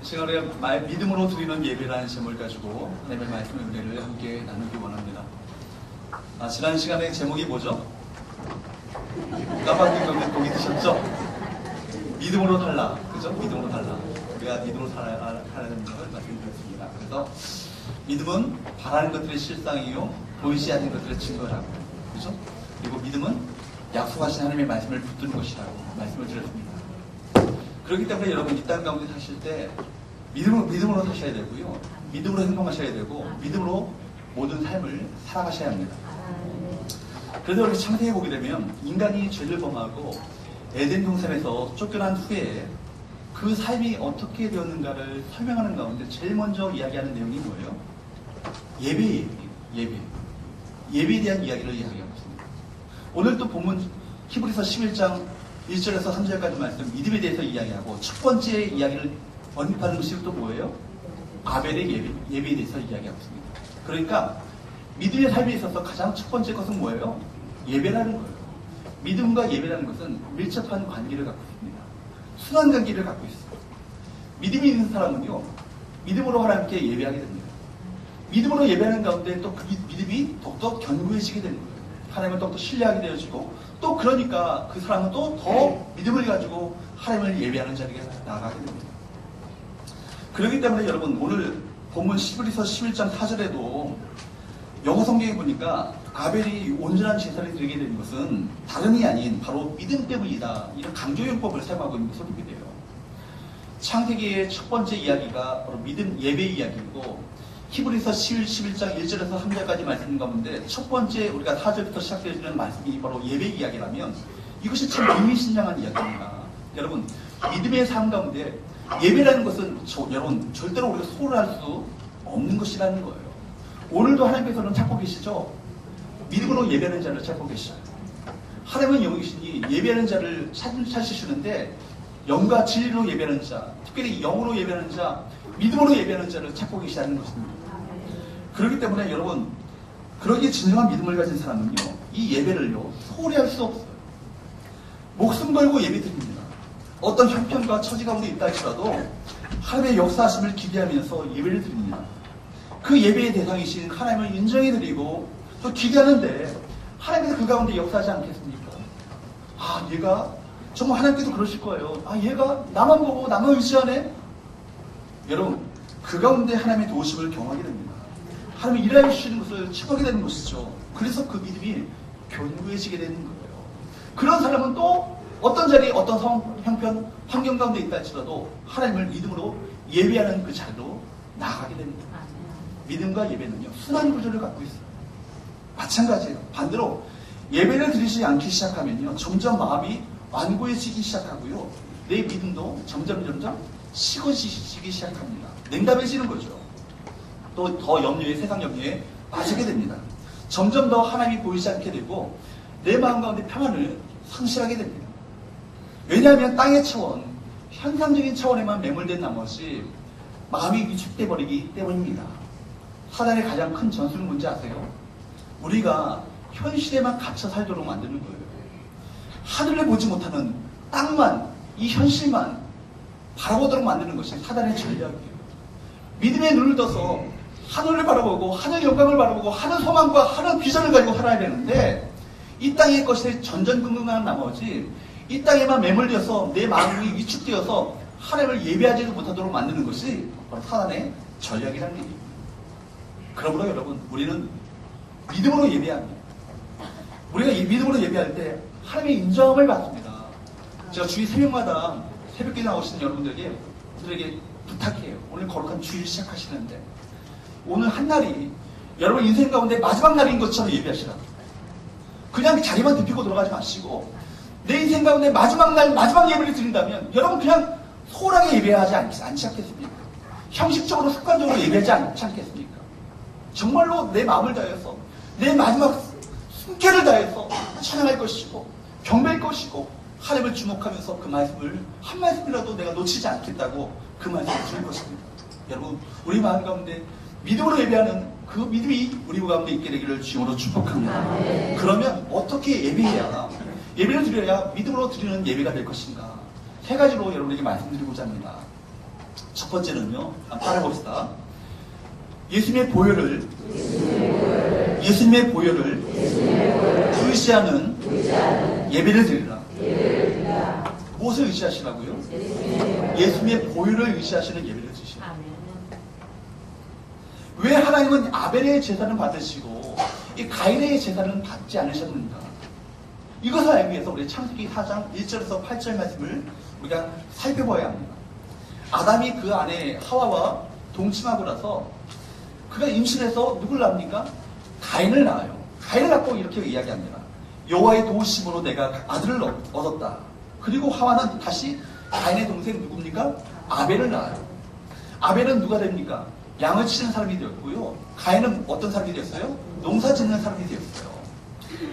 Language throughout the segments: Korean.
시간에 믿음으로 드리는 예배라는 제목을 가지고 하나님의 말씀의 은혜를 함께 나누기 원합니다. 지난 시간에 제목이 뭐죠? 깜빡이 거기 드셨죠? 믿음으로 달라. 그죠? 믿음으로 달라. 우리가 믿음으로 살아야 하는 것을 말씀드렸습니다. 그래서 믿음은 바라는 것들의 실상이요 보이지 않는 것들의 증거라고. 그죠? 그리고 믿음은 약속하신 하나님의 말씀을 붙드는 것이라고 말씀을 드렸습니다. 그렇기 때문에 여러분 이 땅 가운데 사실 때 믿음으로 사셔야 되고요. 믿음으로 행동하셔야 되고 믿음으로 모든 삶을 살아가셔야 합니다. 그래서 우리 창세기에 보게 되면 인간이 죄를 범하고 에덴 동산에서 쫓겨난 후에 그 삶이 어떻게 되었는가를 설명하는 가운데 제일 먼저 이야기하는 내용이 뭐예요? 예배에 대한 이야기를 이야기하고 있습니다. 오늘 또 본문 히브리서 11장 1절에서 3절까지 말씀 믿음에 대해서 이야기하고 첫 번째 이야기를 언급하는 것이 또 뭐예요? 아벨의 예배에 대해서 이야기하고 있습니다. 그러니까 믿음의 삶에 있어서 가장 첫 번째 것은 뭐예요? 예배라는 거예요. 믿음과 예배라는 것은 밀접한 관계를 갖고 있습니다. 순환 관계를 갖고 있어요. 믿음이 있는 사람은요, 믿음으로 하나님께 예배하게 됩니다. 믿음으로 예배하는 가운데 또 그 믿음이 더욱더 견고해지게 되는 거예요. 하나님을 더욱더 신뢰하게 되어지고 또 그러니까 그 사람은 또 더 믿음을 가지고 하나님을 예배하는 자리에 나아가게 됩니다. 그렇기 때문에 여러분 오늘 본문 히브리서 11장 4절에도 영어 성경에 보니까 아벨이 온전한 제사를 드리게 된 것은 다름이 아닌 바로 믿음 때문이다. 이런 강조용법을 사용하고 있는 것을 보게 돼요. 창세기의 첫 번째 이야기가 바로 믿음 예배 이야기이고 히브리서 11장 1절에서 3절까지 말씀 가운데 첫 번째 우리가 4절부터 시작되어지는 말씀이 바로 예배 이야기라면 이것이 참 의미심장한 이야기입니다. 여러분 믿음의 삶 가운데 예배라는 것은 여러분 절대로 우리가 소홀할 수 없는 것이라는 거예요. 오늘도 하나님께서는 찾고 계시죠? 믿음으로 예배하는 자를 찾고 계셔요. 하나님은 영이시니 예배하는 자를 찾으시는데 영과 진리로 예배하는 자, 특별히 영으로 예배하는 자, 믿음으로 예배하는 자를 찾고 계시다는 것입니다. 그렇기 때문에 여러분 그러기에 진정한 믿음을 가진 사람은요 이 예배를요 소홀히 할 수 없어요. 목숨 걸고 예배드립니다. 어떤 형편과 처지 가운데 있다 할지라도 하나님의 역사하심을 기대하면서 예배를 드립니다. 그 예배의 대상이신 하나님을 인정해드리고 또 기대하는데 하나님께서 그 가운데 역사하지 않겠습니까? 얘가 정말 하나님께서 그러실 거예요. 얘가 나만 보고 나만 의지하네? 여러분 그 가운데 하나님의 도우심을 경험하게 됩니다. 하나님이 일하여 주시는 것을 체험하게 되는 것이죠. 그래서 그 믿음이 견고해지게 되는 거예요. 그런 사람은 또 어떤 자리, 어떤 상황, 형편, 환경 가운데 있다 할지라도 하나님을 믿음으로 예배하는 그 자리로 나아가게 됩니다. 믿음과 예배는요, 순환 구조를 갖고 있어요. 마찬가지예요. 반대로 예배를 드리지 않기 시작하면요, 점점 마음이 완고해지기 시작하고요, 내 믿음도 점점 식어지기 시작합니다. 냉담해지는 거죠. 또 더 염려에, 세상 염려에 빠지게 됩니다. 점점 더 하나님이 보이지 않게 되고, 내 마음 가운데 평안을 상실하게 됩니다. 왜냐하면 땅의 차원, 현상적인 차원에만 매몰된 나머지 마음이 위축돼 버리기 때문입니다. 사단의 가장 큰 전술은 뭔지 아세요? 우리가 현실에만 갇혀 살도록 만드는 거예요. 하늘을 보지 못하는 땅만, 이 현실만 바라보도록 만드는 것이 사단의 전략이에요. 믿음의 눈을 떠서 하늘을 바라보고 하늘 영광을 바라보고 하늘 소망과 하늘 비전을 가지고 살아야 되는데 이 땅의 것에 전전긍긍한 나머지 이 땅에만 매몰되어서 내 마음이 위축되어서 하나님을 예배하지도 못하도록 만드는 것이 바로 사단의 전략이라는 얘기입니다. 그러므로 여러분 우리는 믿음으로 예배합니다. 우리가 이 믿음으로 예배할 때 하나님의 인정함을 받습니다. 제가 주일 새벽마다 새벽에 나오시는 여러분들에게 부탁해요. 오늘 거룩한 주일 시작하시는데 오늘 한 날이 여러분 인생 가운데 마지막 날인 것처럼 예배하시라. 그냥 자리만 덮이고 돌아가지 마시고 내 인생 가운데 마지막 날 마지막 예배를 드린다면 여러분 그냥 소홀하게 예배하지 않지 않겠습니까? 형식적으로 습관적으로 예배하지 않지 않겠습니까? 정말로 내 마음을 다해서 내 마지막 숨결을 다해서 찬양할 것이고 경배할 것이고 하나님을 주목하면서 그 말씀을 한 말씀이라도 내가 놓치지 않겠다고 그 말씀을 드릴 것입니다. 여러분 우리 마음 가운데 믿음으로 예배하는 그 믿음이 우리 가운데 있게 되기를 주님으로 축복합니다. 그러면 어떻게 예배해야 예배를 드려야 믿음으로 드리는 예배가 될 것인가? 세 가지로 여러분에게 말씀드리고자 합니다. 첫 번째는요, 한번 따라해봅시다. 예수님의 보혈을 의지하는 예배를 드리라. 무엇을 의지하시라고요? 예수님의 보혈을 의지하시는 예배를 드리시라. 왜 하나님은 아벨의 제사는 받으시고 이 가인의 제사는 받지 않으셨는가? 이것을 알기 위해서 우리 창세기 4장 1절에서 8절 말씀을 우리가 살펴봐야 합니다. 아담이 그 안에 하와와 동침하고 나서 그가 임신해서 누굴 낳습니까? 가인을 낳아요. 가인을 낳고 이렇게 이야기합니다. 여호와의 도우심으로 내가 아들을 얻었다. 그리고 하와는 다시 가인의 동생 누굽니까? 아벨을 낳아요. 아벨은 누가 됩니까? 양을 치는 사람이 되었고요. 가인은 어떤 사람이 되었어요? 농사 짓는 사람이 되었어요.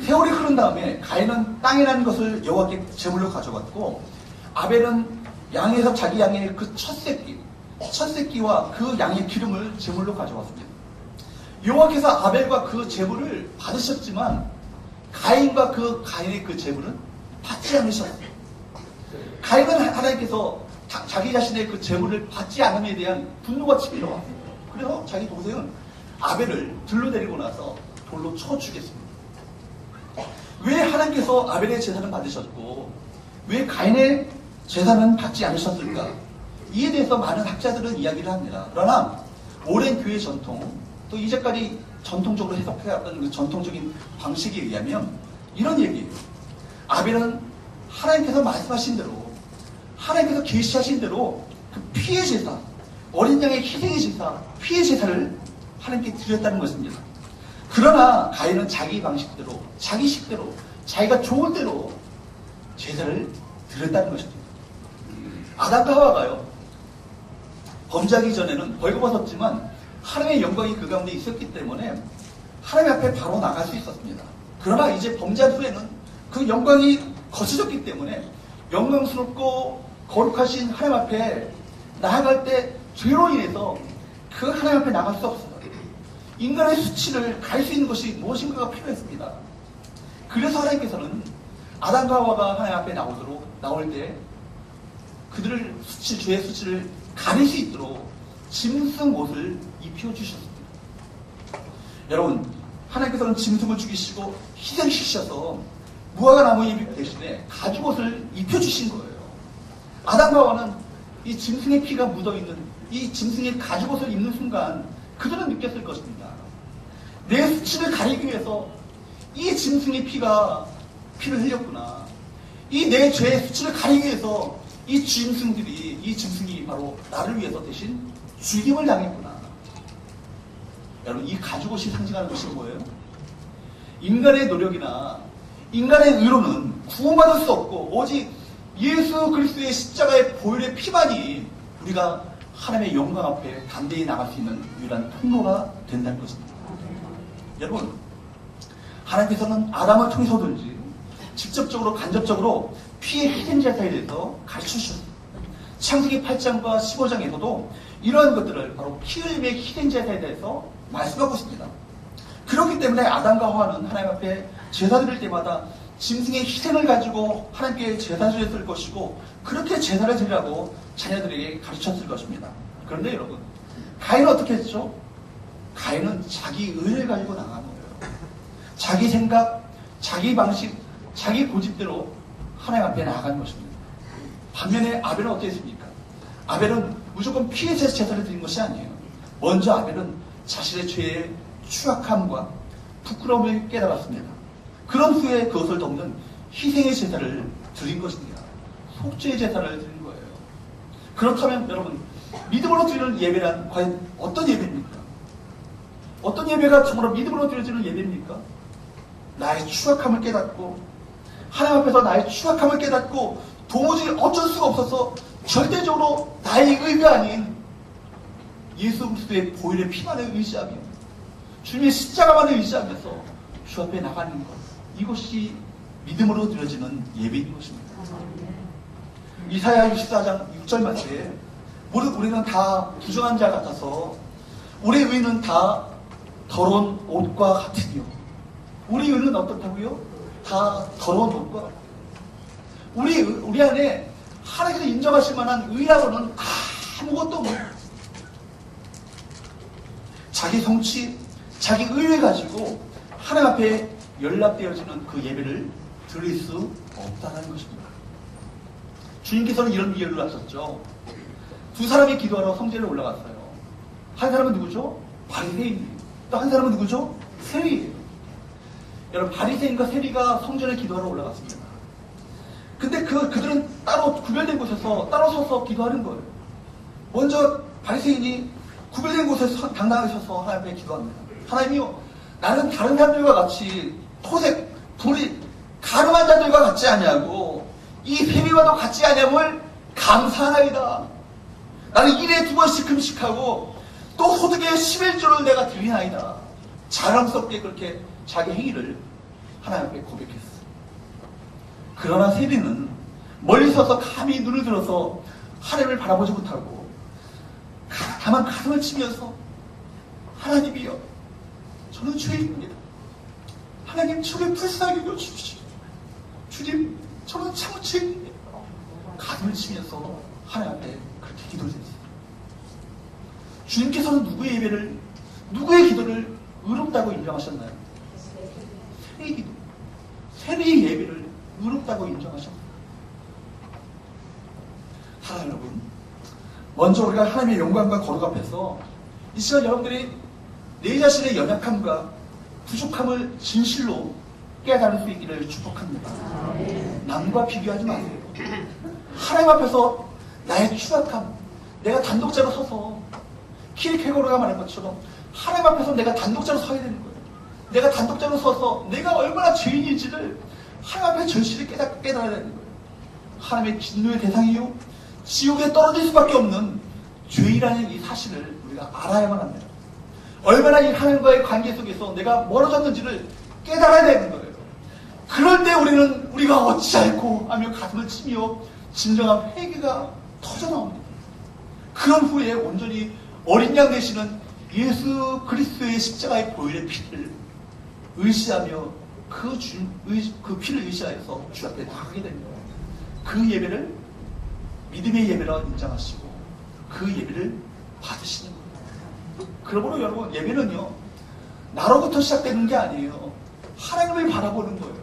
세월이 흐른 다음에 가인은 땅이라는 것을 여호와께 제물로 가져갔고, 아벨은 양에서 자기 양의 그 첫 새끼와 그 양의 기름을 제물로 가져왔습니다. 여호와께서 아벨과 그 제물을 받으셨지만 가인과 그 가인의 그 제물은 받지 않으셨어요. 가인은 하나님께서 자기 자신의 그 제물을 받지 않음에 대한 분노가 치밀어왔어요. 그래서 자기 동생은 아벨을 들로 데리고 나서 돌로 쳐 죽였습니다. 왜 하나님께서 아벨의 제사는 받으셨고 왜 가인의 제사는 받지 않으셨을까? 이에 대해서 많은 학자들은 이야기를 합니다. 그러나 오랜 교회 전통, 또 이제까지 전통적으로 해석해왔던 그 전통적인 방식에 의하면 이런 얘기예요. 아벨은 하나님께서 말씀하신 대로, 하나님께서 계시하신 대로 그 피의 제사, 어린 양의 희생의 제사, 피의 제사를 하나님께 드렸다는 것입니다. 그러나 가인은 자기 방식대로, 자기 식대로, 자기가 좋은 대로 제사를 드렸다는 것입니다. 아담과 하와가요, 범죄하기 전에는 벌거벗었지만 하나님의 영광이 그 가운데 있었기 때문에 하나님 앞에 바로 나갈 수 있었습니다. 그러나 이제 범죄한 후에는 그 영광이 거쳐졌기 때문에 영광스럽고 거룩하신 하나님 앞에 나아갈 때 죄로 인해서 그 하나님 앞에 나갈 수 없어요. 인간의 수치를 가릴 수 있는 것이 무엇인가가 필요했습니다. 그래서 하나님께서는 아담과 하와가 하나님 앞에 나올 때 그들을 죄의 수치를 가릴 수 있도록 짐승 옷을 입혀주셨습니다. 여러분, 하나님께서는 짐승을 죽이시고 희생시키셔서 무화과나무 잎 대신에 가죽옷을 입혀주신 거예요. 아담과 하와는 이 짐승의 피가 묻어있는 이 짐승의 가죽옷을 입는 순간 그들은 느꼈을 것입니다. 내 수치를 가리기 위해서 이 짐승의 피를 흘렸구나. 이 내 죄의 수치를 가리기 위해서 이 짐승이 바로 나를 위해서 대신 죽임을 당했구나. 여러분, 이 가죽옷이 상징하는 것이 뭐예요? 인간의 노력이나 인간의 의로는 구원받을 수 없고 오직 예수 그리스도의 십자가의 보혈의 피만이 우리가 하나님의 영광 앞에 담대히 나갈 수 있는 유일한 통로가 된다는 것입니다. 여러분, 하나님께서는 아담을 통해서든지 직접적으로 간접적으로 피의 희생 제사에 대해서 가르쳐주셨습니다. 창세기 8장과 15장에서도 이러한 것들을 바로 피 흘림의 희생 제사에 대해서 말씀하고 있습니다. 그렇기 때문에 아담과 하와는 하나님 앞에 제사 드릴 때마다 짐승의 희생을 가지고 하나님께 제사 드렸을 것이고 그렇게 제사를 드리라고 자녀들에게 가르쳤을 것입니다. 그런데 여러분, 가인은 어떻게 했죠? 가인은 자기 의를 가지고 나가는 거예요. 자기 생각, 자기 방식, 자기 고집대로 하나님 앞에 나아가는 것입니다. 반면에 아벨은 어땠습니까? 아벨은 무조건 피의 제사를 드린 것이 아니에요. 먼저 아벨은 자신의 죄의 추악함과 부끄러움을 깨달았습니다. 그런 후에 그것을 덮는 희생의 제사를 드린 것입니다. 속죄의 제사를 드린 거예요. 그렇다면 여러분, 믿음으로 드리는 예배란 과연 어떤 예배입니까? 어떤 예배가 정말로 믿음으로 드려지는 예배입니까? 나의 추악함을 깨닫고 하나님 앞에서 나의 추악함을 깨닫고 도무지 어쩔 수가 없어서 절대적으로 나의 의가 아닌 예수 그리스도의 보혈의 피만을 의지하며 주님의 십자가만을 의지하면서 주 앞에 나가는 것, 이것이 믿음으로 드려지는 예배인 것입니다. 이사야 64장 6절 말씀에 우리는 다 부정한 자 같아서 우리의 의는 다 더러운 옷과 같으며, 우리 의는 어떻다고요? 다 더러운 옷과 같아요. 우리 안에 하나님께서 인정하실 만한 의라고는 아무것도 없는 자기 성취, 자기 의뢰 가지고 하나님 앞에 연락되어지는 그 예배를 드릴 수 없다는 것입니다. 주님께서는 이런 비유를 하셨죠. 두 사람이 기도하러 성전에 올라갔어요. 한 사람은 누구죠? 바리새인이에요. 또 한 사람은 누구죠? 세리예요. 여러분, 바리새인과 세리가 성전에 기도하러 올라갔습니다. 근데 그들은 따로 구별된 곳에서 따로 서서 기도하는 거예요. 먼저 바리새인이 구별된 곳에서 당당하게 서서 하나님 앞에 기도합니다. 하나님이요, 나는 다른 사람들과 같이 토색, 불이 가늠한 자들과 같지 아니하고 이 세리와도 같지 아니함을 감사하나이다. 나는 1에 2번씩 금식하고 또 소득의 11조를 내가 드리나이다. 자랑스럽게 그렇게 자기 행위를 하나님 앞에 고백했어요. 그러나 세리는 멀리 서서 감히 눈을 들어서 하나님을 바라보지 못하고 다만 가슴을 치면서 하나님이여, 저는 죄인입니다. 하나님, 저를 불쌍히 여주십시오. 주님, 저는 참 죄인입니다. 가슴을 치면서 하나님 앞에 그렇게 기도를 했어요. 주님께서는 누구의 예배를, 누구의 기도를 의롭다고 인정하셨나요? 세리의 기도, 세리의 예배를 의롭다고 인정하셨나요? 사랑하는 여러분, 먼저 우리가 하나님의 영광과 거룩 앞에서 이 시간 여러분들이 내 자신의 연약함과 부족함을 진실로 깨달을 수 있기를 축복합니다. 남과 비교하지 마세요. 하나님 앞에서 나의 추락함, 내가 단독자로 서서 키르케고르가 말한 것처럼 하나님 앞에서 내가 단독자로 서야 되는 거예요. 내가 단독자로 서서 내가 얼마나 죄인인지를 하나님 앞에 절실히 깨달아야 되는 거예요. 하나님의 진노의 대상이요, 지옥에 떨어질 수밖에 없는 죄인이라는 이 사실을 우리가 알아야만 합니다. 얼마나 이 하나님과의 관계 속에서 내가 멀어졌는지를 깨달아야 되는 거예요. 그럴 때 우리가 어찌할꼬 하며 가슴을 치며 진정한 회개가 터져나옵니다. 그런 후에 온전히 어린 양 되시는 예수 그리스도의 십자가의 보혈의 피를 의시하며 그 피를 의시하여서 주 앞에 나가게 됩니다. 그 예배를 믿음의 예배라 인정하시고 그 예배를 받으시는 거예요. 그러므로 여러분, 예배는요, 나로부터 시작되는 게 아니에요. 하나님을 바라보는 거예요.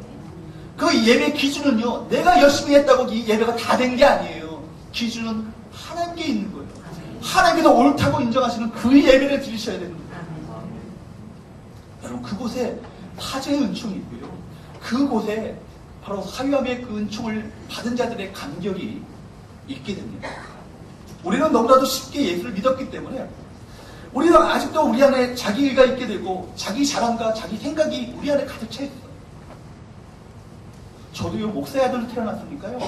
그 예배 기준은요, 내가 열심히 했다고 이 예배가 다 된 게 아니에요. 기준은 하나님께 있는 거예요. 하나님께서 옳다고 인정하시는 그 예배를 드리셔야 되는 거예요. 여러분, 그곳에 타제의 은총이 있고요, 그곳에 바로 사유함의 그 은총을 받은 자들의 감격이 있게 됩니다. 우리는 너무나도 쉽게 예수를 믿었기 때문에 우리는 아직도 우리 안에 자기의가 있게 되고 자기 자랑과 자기 생각이 우리 안에 가득 차 있어요. 저도요, 목사의 아들로 태어났으니까요,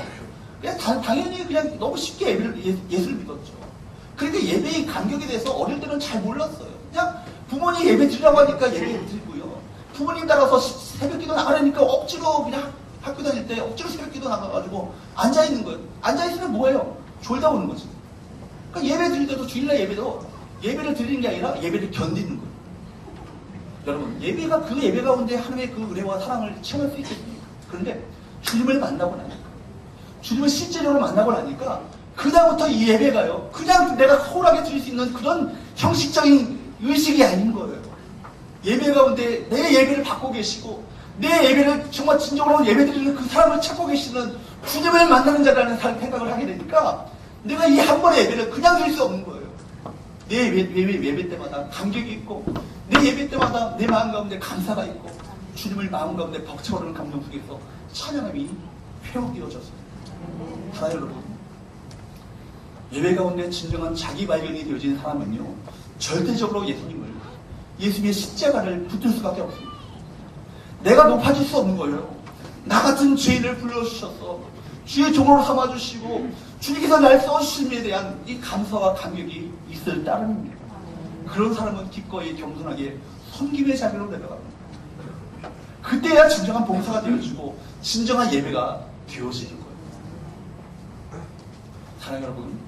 그냥 당연히 그냥 너무 쉽게 예수를 믿었죠. 그러니까 예배의 감격에 대해서 어릴 때는 잘 몰랐어요. 그냥 부모님 예배 드리라고 하니까 예배 드리고요, 부모님 따라서 새벽기도 나가려니까 억지로 그냥 학교 다닐 때 억지로 새벽기도 나가가지고 앉아있는 거예요. 앉아있으면 뭐예요? 졸다 오는 거지. 그러니까 예배 드릴 때도, 주일날 예배도 예배를 드리는 게 아니라 예배를 견디는 거예요. 여러분, 예배가, 그 예배 가운데 하나님의 그 은혜와 사랑을 체험할 수 있겠습니까? 그런데 주님을 만나고 나니까, 주님을 실제적으로 만나고 나니까 그다음부터 이 예배가요, 그냥 내가 소홀하게 드릴 수 있는 그런 형식적인 의식이 아닌 거예요. 예배 가운데 내 예배를 받고 계시고 내 예배를 정말 진정으로 예배드리는 그 사람을 찾고 계시는 주님을 만나는 자라는 생각을 하게 되니까 내가 이 한 번의 예배를 그냥 드릴 수 없는 거예요. 내 예배 때마다 감격이 있고 내 예배 때마다 내 마음 가운데 감사가 있고 주님을 마음 가운데 벅차오르는 감정 속에서 찬양함이 회복되어졌습니다. 하나님 여러분, 예배 가운데 진정한 자기 발견이 되어진 사람은요, 절대적으로 예수님의 십자가를 붙들 수밖에 없습니다. 내가 높아질 수 없는 거예요. 나 같은 죄인을 불러주셔서 주의 종으로 삼아주시고 주님께서 날 써주심에 대한 이 감사와 감격이 있을 따름입니다. 그런 사람은 기꺼이 겸손하게 섬김의 자리로 내려갑니다. 그때야 진정한 봉사가 되어지고 진정한 예배가 되어지는 거예요. 사랑하는 여러분,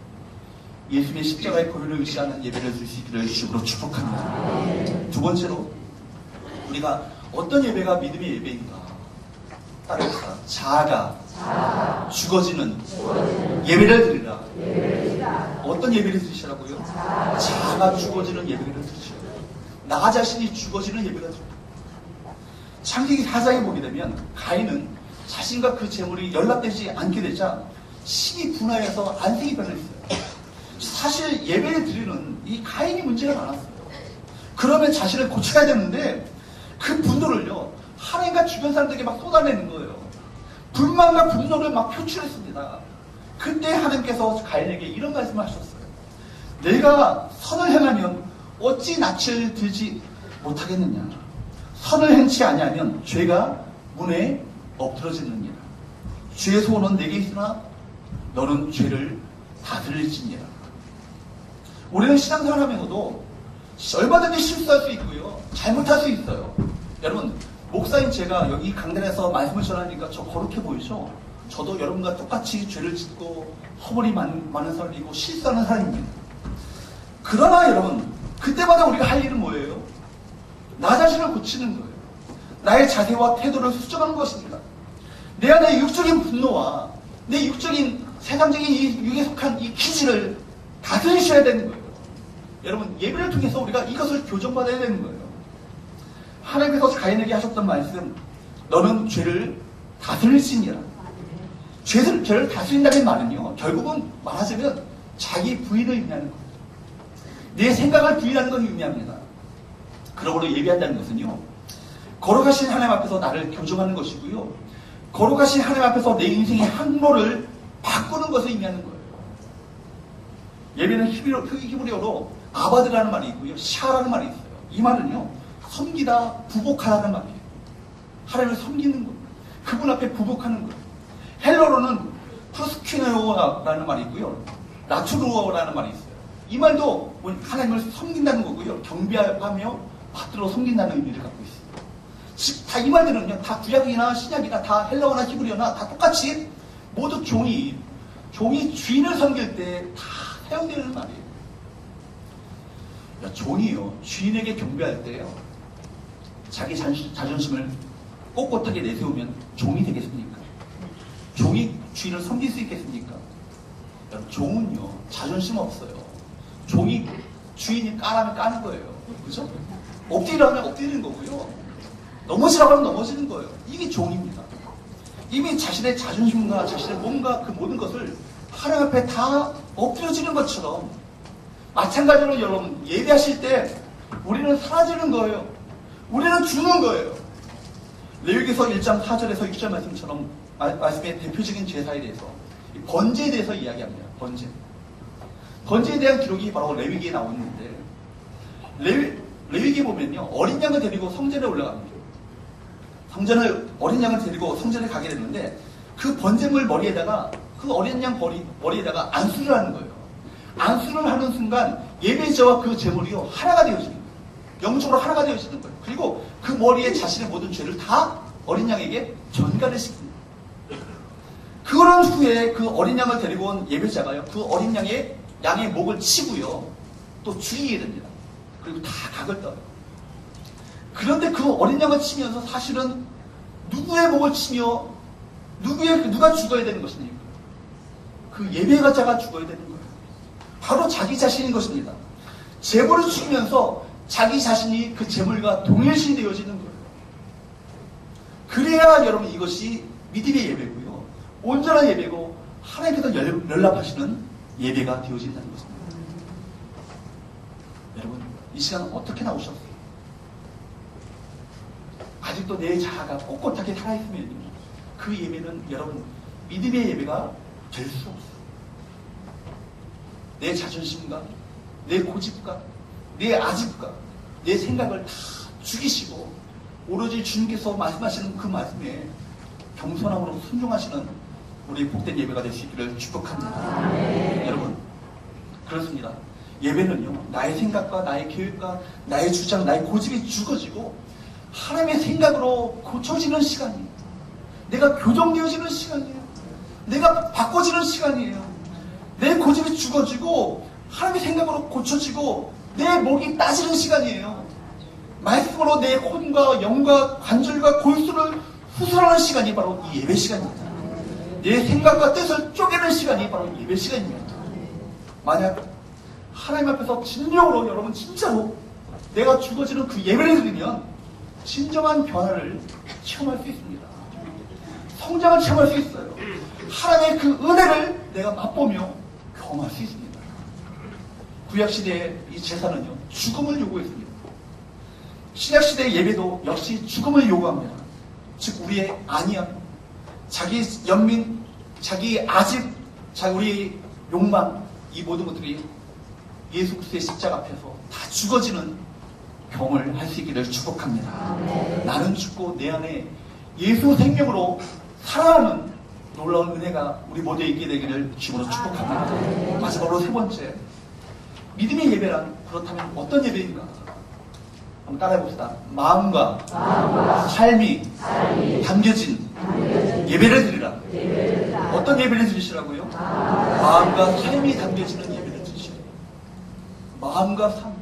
예수님의 십자가의 보혈을 의지하는 예배를 드릴 수 있기를 주님으로 축복합니다. 두 번째로, 우리가 어떤 예배가 믿음의 예배인가 따라서 자아가 죽어지는 예배를 드리라. 어떤 예배를 드리시라고요? 자가 죽어지는 예배를 드리시라고요. 나 자신이 죽어지는 예배가 드립니다. 창세기 4장에 보게 되면 가인은 자신과 그 재물이 연락되지 않게 되자 신이 분하여서 안색이 변했어요. 사실 예배를 드리는 이 가인이 문제가 많았어요. 그러면 자신을 고쳐야 되는데 그 분노를요 하나님과 주변 사람들에게 막 쏟아내는 거예요. 불만과 분노를 막 표출했습니다. 그때 하나님께서 가인에게 이런 말씀을 하셨어요. 내가 선을 행하면 어찌 낯을 들지 못하겠느냐. 선을 행치 아니하면 죄가 문에 엎드러지느니라. 죄의 소원은 내게 있으나 너는 죄를 다스릴지니라. 우리는 신앙생활 하면서도 얼마든지 실수할 수 있고요. 잘못할 수 있어요. 여러분, 목사인 제가 여기 강단에서 말씀을 전하니까 저 거룩해 보이죠? 저도 여러분과 똑같이 죄를 짓고 허물이 많은 사람이고 실수하는 사람입니다. 그러나 여러분, 그때마다 우리가 할 일은 뭐예요? 나 자신을 고치는 거예요. 나의 자세와 태도를 수정하는 것입니다. 내 안에 육적인 분노와 내 육적인 세상적인 이 육에 속한 이 기질을 다스리셔야 되는 거예요. 여러분, 예배를 통해서 우리가 이것을 교정받아야 되는 거예요. 하나님께서 가인에게 하셨던 말씀, 너는 죄를 다스릴지니라. 죄를 다스린다는 말은요, 결국은 말하자면 자기 부인을 의미하는 거예요. 내 생각을 부인하는 걸 의미합니다. 그러므로 예배한다는 것은요, 거룩하신 하나님 앞에서 나를 교정하는 것이고요, 거룩하신 하나님 앞에서 내 인생의 항로를 바꾸는 것을 의미하는 거예요. 예배는 히브리어로 아바드라는 말이 있고요, 샤라는 말이 있어요. 이 말은요, 섬기다, 부복하라는 말이에요. 하나님을 섬기는 것, 그분 앞에 부복하는 것. 헬러로는 프로스퀴네오라는 말이 있고요, 나투루어라는 말이 있어요. 이 말도 하나님을 섬긴다는 거고요, 경배하며 받들어 섬긴다는 의미를 갖고 있어요. 즉, 다 이 말들은요, 다 구약이나 신약이나 다 헬러어나 히브리어나 다 똑같이 모두 종이 주인을 섬길 때 다 사용되는 말이에요. 종이요, 주인에게 경배할 때요, 자기 자존심을 꼿꼿하게 내세우면 종이 되겠습니까? 종이 주인을 섬길 수 있겠습니까? 종은요, 자존심 없어요. 종이 주인이 까라면 까는 거예요. 그죠? 엎드리라면 엎드리는 거고요. 넘어지라고 하면 넘어지는 거예요. 이게 종입니다. 이미 자신의 자존심과 자신의 몸과 그 모든 것을 하나님 앞에 다 엎드려지는 것처럼, 마찬가지로 여러분, 예배하실 때 우리는 사라지는 거예요. 우리는 주는 거예요. 레위기서 1장 4절에서 6절 말씀처럼 말씀의 대표적인 제사에 대해서, 번제에 대해서 이야기합니다. 번제에 대한 기록이 바로 레위기에 나오는데, 레위기에 보면요, 어린 양을 데리고 성전에 올라갑니다. 어린 양을 데리고 성전에 가게 됐는데, 그 번제물 머리에다가, 그 어린 양 머리에다가 안수를 하는 거예요. 안수를 하는 순간 예배자와 그 제물이요, 하나가 되어지는 거예요. 영적으로 하나가 되어지는 거예요. 그리고 그 머리에 자신의 모든 죄를 다 어린 양에게 전가를 시킵니다. 그런 후에 그 어린 양을 데리고 온 예배자가요, 그 어린 양의 목을 치고요, 또 죽이게 됩니다. 그리고 다 각을 떠요. 그런데 그 어린 양을 치면서 사실은 누구의 목을 치며 누가 죽어야 되는 것입니까? 그 예배자가 죽어야 되는 거예요. 바로 자기 자신인 것입니다. 제물을 죽이면서 자기 자신이 그 제물과 동일시 되어지는 거예요. 그래야 여러분, 이것이 믿음의 예배고요, 온전한 예배고 하나님께서 연락하시는 예배가 되어진다는 것입니다. 여러분, 이 시간 어떻게 나오셨어요? 아직도 내 자아가 꼿꼿하게 살아있으면 그 예배는 여러분, 믿음의 예배가 될 수 없어요. 내 자존심과 내 고집과 내 아집과 내 생각을 다 죽이시고 오로지 주님께서 말씀하시는 그 말씀에 겸손함으로 순종하시는 우리 복된 예배가 될 수 있기를 축복합니다. 여러분, 그렇습니다. 예배는요, 나의 생각과 나의 계획과 나의 주장, 나의 고집이 죽어지고 하나님의 생각으로 고쳐지는 시간이에요. 내가 교정되어지는 시간이에요. 내가 바꿔지는 시간이에요. 내 고집이 죽어지고 하나님의 생각으로 고쳐지고 내 목이 따지는 시간이에요. 말씀으로 내 혼과 영과 관절과 골수를 수술하는 시간이 바로 이 예배 시간입니다. 내 생각과 뜻을 쪼개는 시간이 바로 예배 시간입니다. 만약 하나님 앞에서 진정으로 여러분 진짜로 내가 죽어지는 그 예배를 드리면 진정한 변화를 체험할 수 있습니다. 성장을 체험할 수 있어요. 하나님의 그 은혜를 내가 맛보며 경험할 수 있습니다. 구약시대의 이 제사는요, 죽음을 요구했습니다. 신약시대의 예배도 역시 죽음을 요구합니다. 즉, 우리의 아니함, 자기 연민, 자기 아집, 우리 욕망, 이 모든 것들이 예수 그리스도의 십자가 앞에서 다 죽어지는 경험을 할 수 있기를 축복합니다. 나는 죽고 내 안에 예수 생명으로 살아나는 놀라운 은혜가 우리 모두에 있게 되기를 주님으로 축복합니다. 마지막으로 세 번째, 믿음의 예배란 그렇다면 어떤 예배인가? 한번 따라해봅시다. 마음과 삶이 담겨진 예배를 드리라. 어떤 예배를 드리시라고요? 마음과 삶이 담겨지는 예배를 드리시라. 마음과 삶.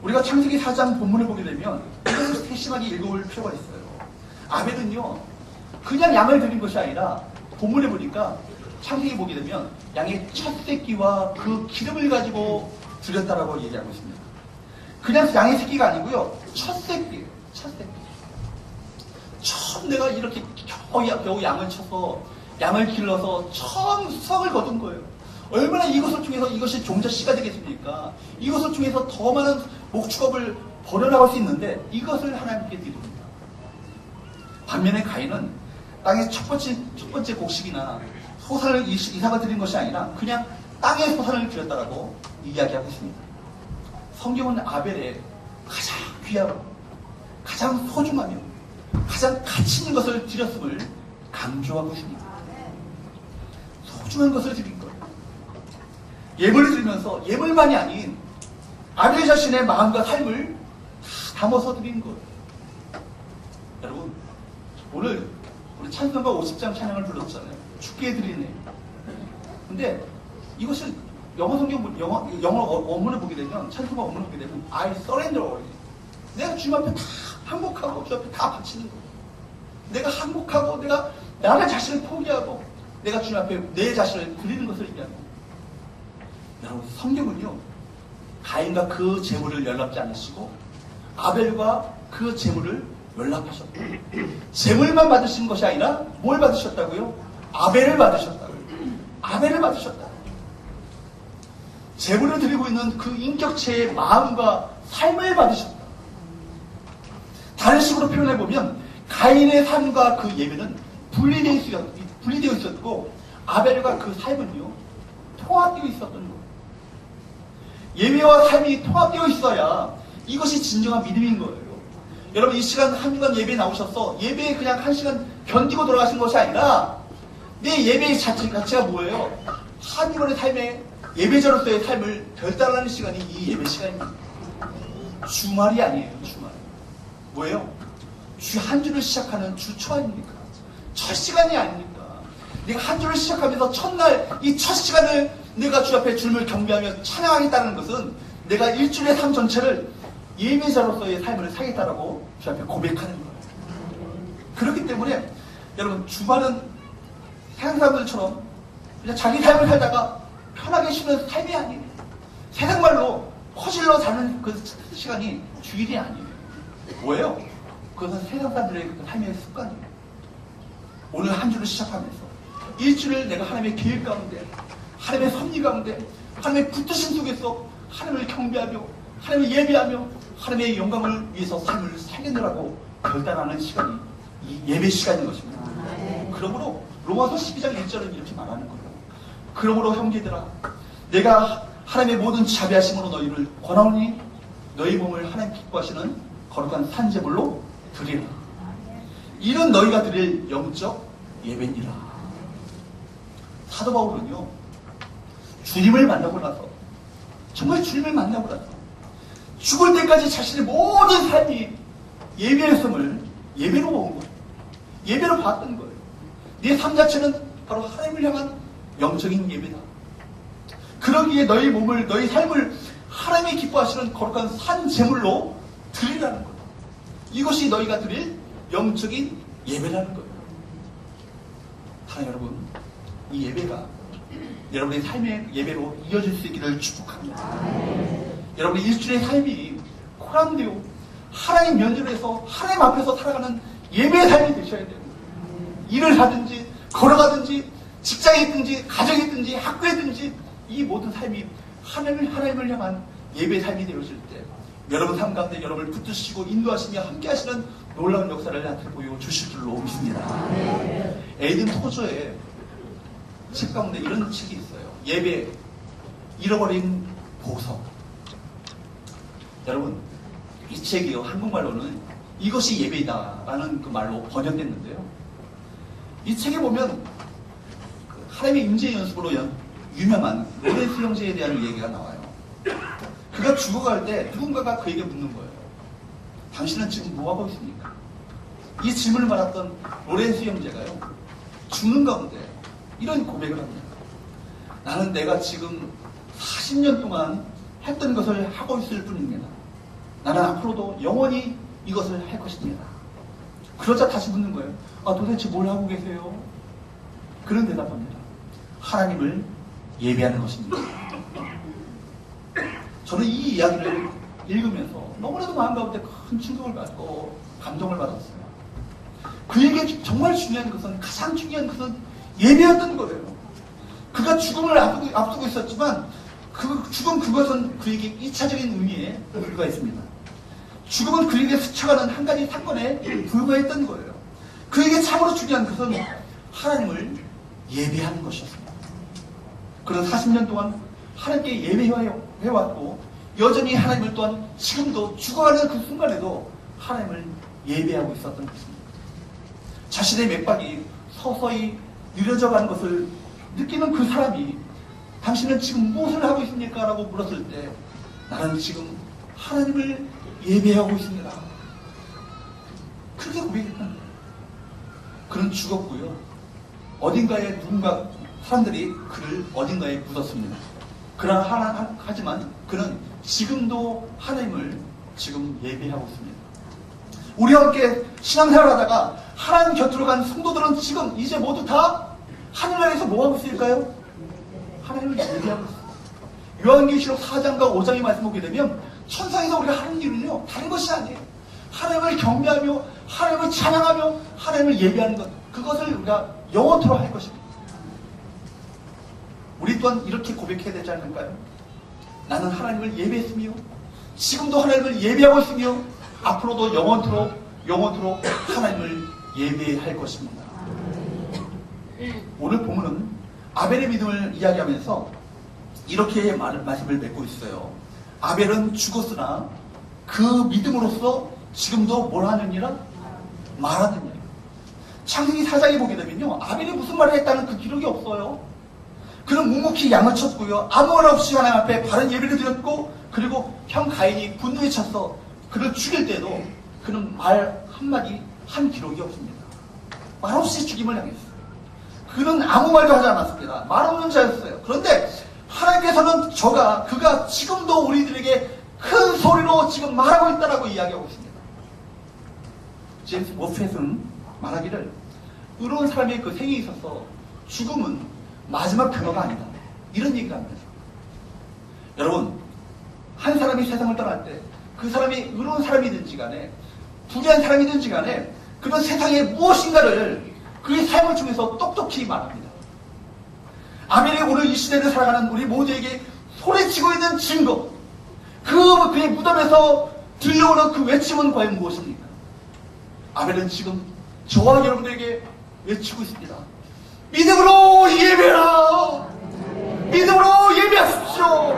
우리가 창세기 4장 본문을 보게 되면 이것을 세심하게 읽어볼 필요가 있어요. 아벨은요, 그냥 양을 드린 것이 아니라 본문에 보니까 창세기 보게 되면 양의 첫 새끼와 그 기름을 가지고 드렸다라고 얘기하고 있습니다. 그냥 양의 새끼가 아니고요, 첫 새끼예요. 첫 새끼. 처음 내가 이렇게 겨우 양을 쳐서 양을 길러서 처음 수확을 거둔 거예요. 얼마나 이것을 통해서 이것이 종자씨가 되겠습니까? 이것을 통해서 더 많은 목축업을 벌여나갈 수 있는데 이것을 하나님께 드립니다. 반면에 가인은 땅의 첫 번째 곡식이나 소산을 이삭을 드린 것이 아니라 그냥 땅의 소산을 드렸다라고 이야기하고 있습니다. 성경은 아벨의 가장 귀하고 가장 소중하며 가장 가치 있는 것을 드렸음을 강조하고 있습니다. 소중한 것을 드린 거예요. 예물을 드리면서 예물만이 아닌 아벨 자신의 마음과 삶을 다 담아서 드린 거예요. 여러분, 오늘 우리 찬송가 50장 찬양을 불렀잖아요. 죽게 드리네. 근데 이것을 영어 성경, 영어 원문을 보게 되면, 찬송가 원문을 보게 되면 I surrender all. 내가 주님 앞에 다 항복하고 주 앞에 다 바치는 거예요. 내가 항복하고 내가 나의 자신을 포기하고 내가 주님 앞에 내 자신을 드리는 것을 얘기합니다. 여러분, 성경은요, 가인과 그 재물을 연락지 않으시고 아벨과 그 재물을 연락하셨고, 재물만 받으신 것이 아니라 뭘 받으셨다고요? 아벨을 받으셨다고요. 아벨을 받으셨다. 재물을 드리고 있는 그 인격체의 마음과 삶을 받으셨다. 다른 식으로 표현해보면 가인의 삶과 그 예배는 분리되어 있었고 아벨과 그 삶은요, 통합되어 있었던 거예요. 예배와 삶이 통합되어 있어야 이것이 진정한 믿음인 거예요. 여러분, 이 시간 한 시간 예배에 나오셔서 예배에 그냥 한 시간 견디고 돌아가신 것이 아니라 내 예배의 가치가 뭐예요? 하나님의 삶의 예배자로서의 삶을 결단하는 시간이 이 예배 시간입니다. 주말이 아니에요. 주말. 뭐예요? 주 한 주를 시작하는 주 초 아닙니까? 첫 시간이 아닙니까? 내가 한 주를 시작하면서 첫날 이 첫 시간을 내가 주 앞에 주님을 경배하며 찬양하겠다는 것은 내가 일주일의 삶 전체를 예배자로서의 삶을 살겠다라고 주 앞에 고백하는 거예요. 그렇기 때문에 여러분, 주말은 세상 사람들처럼 그냥 자기 삶을 살다가 편하게 쉬는 삶이 아니에요. 세상 말로 퍼질러 사는 그 시간이 주일이 아니에요. 뭐예요? 그것은 세상 사람들의 그 삶의 습관이에요. 오늘 한 주를 시작하면서 일주일을 내가 하나님의 계획 가운데, 하나님의 섭리 가운데, 하나님의 붙드심 속에서 하나님을 경배하며 하나님을 예배하며 하나님의 영광을 위해서 삶을 살겠느라고 결단하는 시간이 이 예배 시간인 것입니다. 그러므로 로마서 12장 1절은 이렇게 말하는 거예요. 그러므로 형제들아, 내가 하나님의 모든 자비하심으로 너희를 권하오니 너희 몸을 하나님 기뻐하시는 거룩한 산제물로 드리라. 이는 너희가 드릴 영적 예배니라. 사도 바울은요, 주님을 만나고 나서, 정말 주님을 만나고 나서 죽을 때까지 자신의 모든 삶이 예배였음을 예배로 본 거예요. 예배로 봤던 거예요. 내 삶 자체는 바로 하나님을 향한 영적인 예배다. 그러기에 너희 몸을, 너희 삶을 하나님이 기뻐하시는 거룩한 산 제물로 드리라는 거예요. 이것이 너희가 드릴 영적인 예배라는 거예요. 사랑하는 여러분, 이 예배가 여러분의 삶의 예배로 이어질 수 있기를 축복합니다. 여러분의 일주일의 삶이 코람되고 하나님 면전에서 하나님 앞에서 살아가는 예배의 삶이 되셔야 돼요. 일을 하든지 걸어가든지 직장에 있든지 가정에 있든지 학교에 있든지 이 모든 삶이 하나님을 향한 예배의 삶이 되어질 때 여러분 삶 가운데 여러분을 붙드시고 인도하시며 함께 하시는 놀라운 역사를 나타내 보여주실 줄로 믿습니다. 에이든 토저의 책 가운데 이런 책이 있어요. 예배, 잃어버린 보석. 여러분, 이 책이요, 한국말로는 이것이 예배이다라는 그 말로 번역됐는데요. 이 책에 보면 하나님의 임재 연습으로 유명한 로렌스 형제에 대한 얘기가 나와요. 그가 죽어갈 때 누군가가 그에게 묻는 거예요. 당신은 지금 뭐하고 있습니까? 이 질문을 받았던 로렌스 형제가요, 죽는 가운데 이런 고백을 합니다. 나는 내가 지금 40년 동안 했던 것을 하고 있을 뿐입니다. 나는 앞으로도 영원히 이것을 할 것입니다. 그러자 다시 묻는 거예요. 도대체 뭘 하고 계세요? 그런 대답합니다. 하나님을 예배하는 것입니다. 저는 이 이야기를 읽으면서 너무나도 마음 가운데 큰 충격을 받고 감동을 받았어요. 그에게 정말 중요한 것은, 가장 중요한 것은 예배였던 거예요. 그가 죽음을 앞두고 있었지만 그것은 그에게 2차적인 의미에 불과했습니다. 죽음은 그에게 스쳐가는 한 가지 사건에 불과했던 거예요. 그에게 참으로 중요한 것은 하나님을 예배하는 것이었습니다. 그런 40년 동안 하나님께 예배해왔고 여전히 하나님을 또한 지금도 죽어가는 그 순간에도 하나님을 예배하고 있었던 것입니다. 자신의 맥박이 서서히 느려져가는 것을 느끼는 그 사람이 당신은 지금 무엇을 하고 있습니까? 라고 물었을 때 나는 지금 하나님을 예배하고 있습니다. 그렇게 고백했던 거예요. 그는 죽었고요. 어딘가에 누군가 사람들이 그를 어딘가에 묻었습니다. 하지만 그는 지금도 하나님을 지금 예배하고 있습니다. 우리와 함께 신앙생활을 하다가 하나님 곁으로 간 성도들은 지금 이제 모두 다 하늘나라에서 뭐하고 있을까요? 하나님을 예배하고 있습니다. 요한계시록 4장과 5장의 말씀 보게 되면 천상에서 우리가 하는 일은요, 다른 것이 아니에요. 하나님을 경배하며 하나님을 찬양하며 하나님을 예배하는 것, 그것을 우리가 영원토록 할 것입니다. 우리 또한 이렇게 고백해야 되지 않을까요? 나는 하나님을 예배했으며 지금도 하나님을 예배하고 있으며 앞으로도 영원토록 하나님을 예배할 것입니다. 오늘 본문은 아벨의 믿음을 이야기하면서 이렇게 말씀을 맺고 있어요. 아벨은 죽었으나 그 믿음으로써 지금도 뭘 하느니라? 말하느니라. 창세기 4장에 보게 되면요, 아벨이 무슨 말을 했다는 그 기록이 없어요. 그는 묵묵히 양을 쳤고요, 아무 말 없이 하나님 앞에 바른 예배를 드렸고, 그리고 형 가인이 분노에 차서 그를 죽일 때도 그는 말 한마디 한 기록이 없습니다. 말없이 죽임을 당했어요. 그는 아무 말도 하지 않았습니다. 말 없는 자였어요. 그런데 하나님께서는 그가 지금도 우리들에게 큰 소리로 지금 말하고 있다라고 이야기하고 있습니다. 제임스 모펫은 말하기를, 의로운 사람의 그 생에 있어서 죽음은 마지막 단어가 아니다, 이런 얘기가 합니다. 여러분, 한 사람이 세상을 떠날 때 그 사람이 의로운 사람이든지 간에 부귀한 사람이든지 간에 그런 세상에 무엇인가를 그의 삶을 통해서 똑똑히 말합니다. 아벨이 오늘 이 시대를 살아가는 우리 모두에게 소리치고 있는 증거, 그의 무덤에서 들려오는 그 외침은 과연 무엇입니까? 아벨은 지금 저와 여러분들에게 외치고 있습니다. 믿음으로 예배하라! 믿음으로 예배하십시오!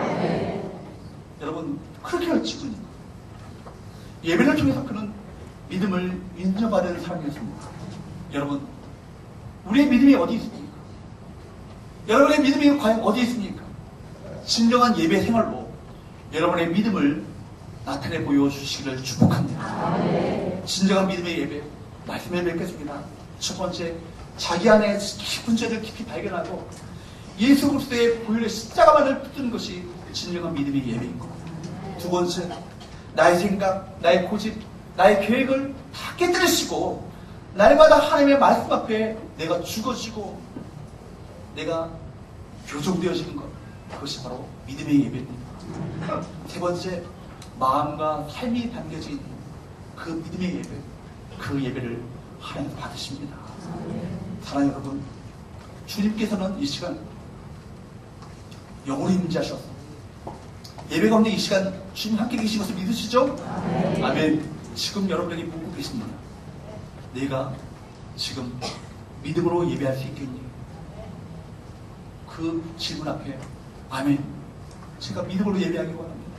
여러분, 그렇게 외치고 있는 거예요. 예배를 통해서 그는 믿음을 인정받는 사람이었습니다. 여러분, 우리의 믿음이 어디 있습니까? 여러분의 믿음이 과연 어디 있습니까? 진정한 예배 생활로 여러분의 믿음을 나타내 보여주시기를 축복합니다. 진정한 믿음의 예배, 말씀을 뵙겠습니다. 첫 번째, 자기 안에 깊은 죄를 깊이 발견하고 예수 그리스도의 보혈의 십자가만을 붙드는 것이 진정한 믿음의 예배인 겁니다. 두 번째, 나의 생각, 나의 고집, 나의 계획을 다 깨뜨리시고 날마다 하나님의 말씀 앞에 내가 죽어지고 내가 교정되어지는 것, 그것이 바로 믿음의 예배입니다. 세 번째, 마음과 삶이 담겨진 그 믿음의 예배, 그 예배를 하나님께서 받으십니다. 사랑하는 여러분, 주님께서는 이 시간 영으로 임재하셔서 예배 가운데 이 시간 주님 함께 계신 것을 믿으시죠? 아멘. 지금 여러분에게 묻고 계십니다. 내가 지금 믿음으로 예배할 수 있겠니? 그 질문 앞에 아멘. 제가 믿음으로 예배하기 원합니다.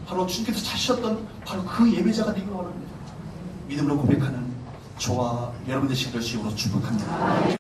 바로 주님께서 찾으셨던 바로 그 예배자가 되기 원합니다. 믿음으로 고백하는 저와 여러분 되시기를 주님으로 축복합니다.